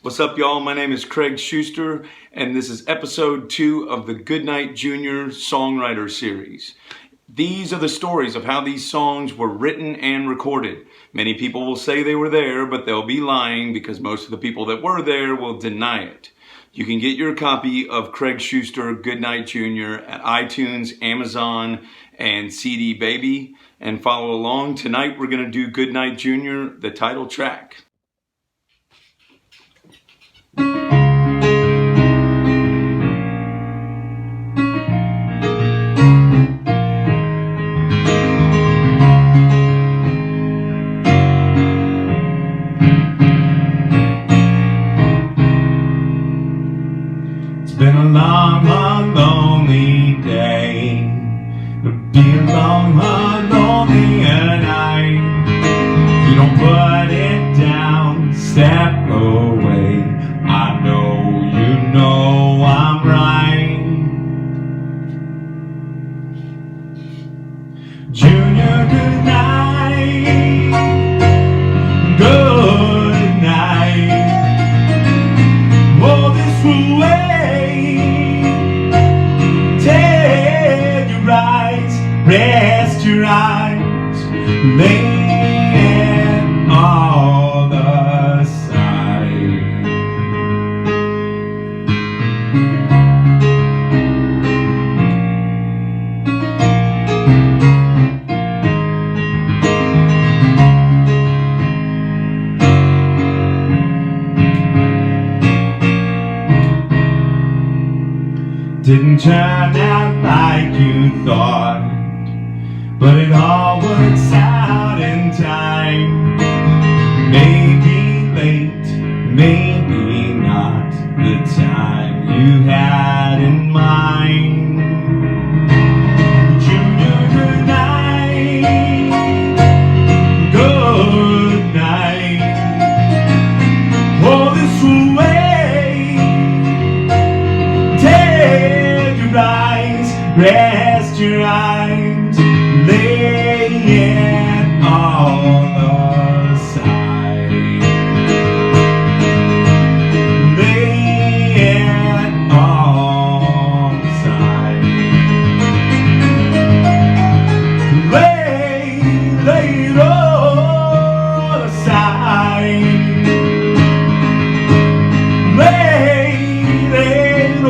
What's up, y'all? My name is Craig Schuster, and this is episode 2 of the Goodnight Junior Songwriter series. These are the stories of how these songs were written and recorded. Many people will say they were there, but they'll be lying because most of the people that were there will deny it. You can get your copy of Craig Schuster Goodnight Junior at iTunes, Amazon, and CD Baby, and follow along. Tonight we're going to do Goodnight Junior, the title track. Been a long, hard, lonely day. It'll be a long, hard, lonely night. If you don't put it down, step away. I know I'm right. Junior, good night. Good night. Oh, this will wait. Rest your eyes, lay it all aside. Didn't turn out like you thought, but it all works out in time. Maybe late, maybe not the time you had in mind. Junior, good night. Good night. Oh, this will wait. Take your eyes, rest your eyes. Lay it all aside. Lay it all aside. Lay it all aside. Lay it all aside. Lay it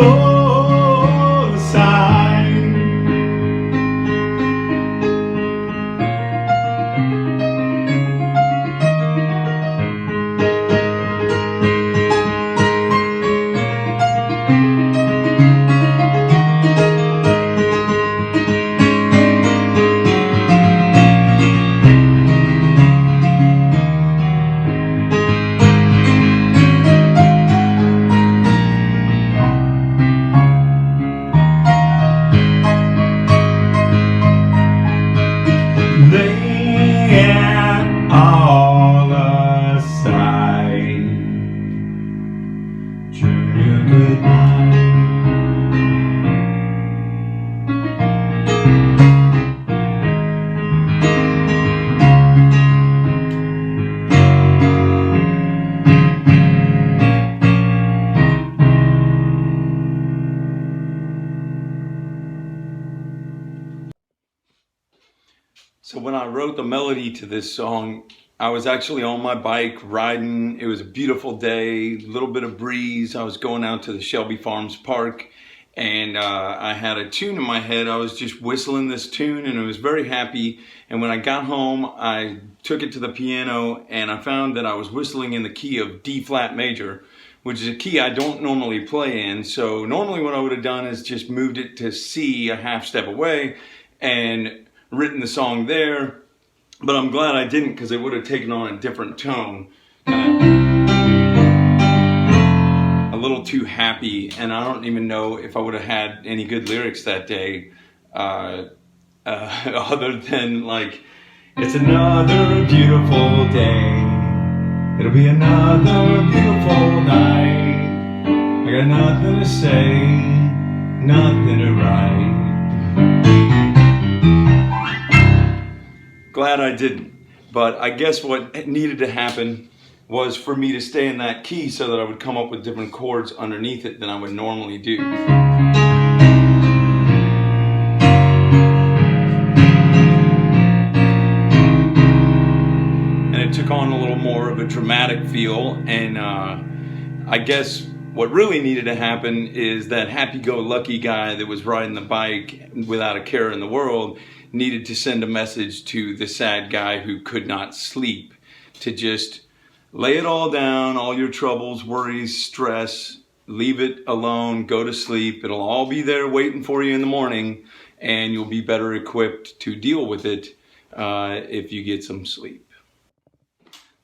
all aside. Junior, good night. So when I wrote the melody to this song, I was actually on my bike riding. It was a beautiful day, a little bit of breeze. I was going out to the Shelby Farms Park, and I had a tune in my head. I was just whistling this tune, and I was very happy. And when I got home, I took it to the piano, and I found that I was whistling in the key of D flat major, which is a key I don't normally play in. So normally what I would have done is just moved it to C a half step away and written the song there, but I'm glad I didn't, because it would have taken on a different tone. A little too happy, and I don't even know if I would have had any good lyrics that day, other than like, it's another beautiful day, it'll be another beautiful night, I got nothing to say, nothing to write. Glad I didn't. But I guess what needed to happen was for me to stay in that key so that I would come up with different chords underneath it than I would normally do. And it took on a little more of a dramatic feel, and I guess what really needed to happen is that happy-go-lucky guy that was riding the bike without a care in the world needed to send a message to the sad guy who could not sleep to just lay it all down, all your troubles, worries, stress, leave it alone, go to sleep. It'll all be there waiting for you in the morning, and you'll be better equipped to deal with it if you get some sleep.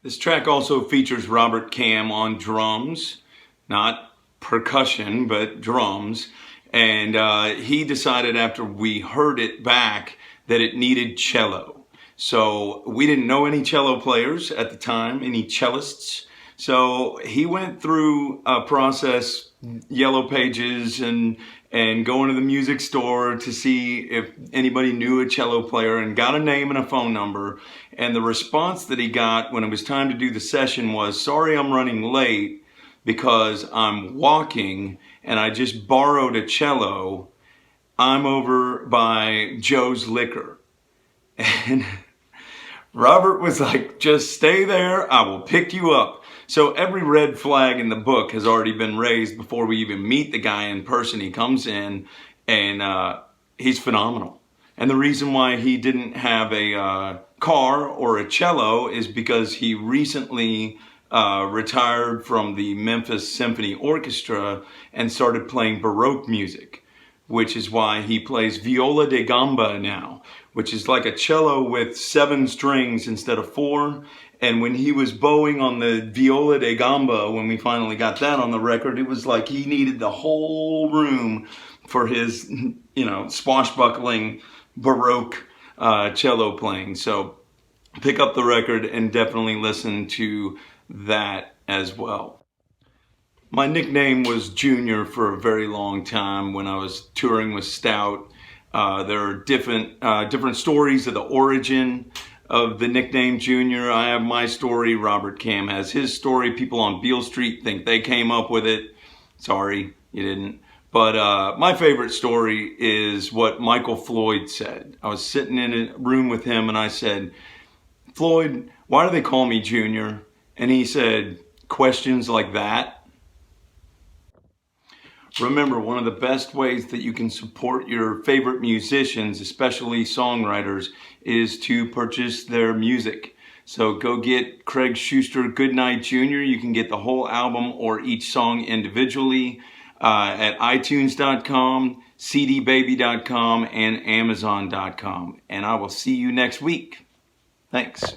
This track also features Robert Cam on drums, not percussion, but drums. And he decided after we heard it back that it needed cello. So we didn't know any cello players at the time, any cellists. So he went through a process, Yellow Pages, and going to the music store to see if anybody knew a cello player, and got a name and a phone number. And the response that he got when it was time to do the session was, "Sorry, I'm running late because I'm walking and I just borrowed a cello. I'm over by Joe's Liquor." And Robert was like, "Just stay there, I will pick you up." So every red flag in the book has already been raised before we even meet the guy in person. He comes in and he's phenomenal. And the reason why he didn't have a car or a cello is because he recently retired from the Memphis Symphony Orchestra and started playing Baroque music, which is why he plays viola da gamba now, which is like a cello with 7 strings instead of 4. And when he was bowing on the viola da gamba, when we finally got that on the record, it was like he needed the whole room for his, swashbuckling Baroque cello playing. So pick up the record and definitely listen to that as well. My nickname was Junior for a very long time when I was touring with Stout. There are different stories of the origin of the nickname Junior. I have my story. Robert Cam has his story. People on Beale Street think they came up with it. Sorry, you didn't. But my favorite story is what Michael Floyd said. I was sitting in a room with him and I said, "Floyd, why do they call me Junior?" And he said, "Questions like that." Remember, one of the best ways that you can support your favorite musicians, especially songwriters, is to purchase their music. So go get Craig Schuster Goodnight Jr. You can get the whole album or each song individually at iTunes.com, cdbaby.com, and Amazon.com. And I will see you next week. Thanks.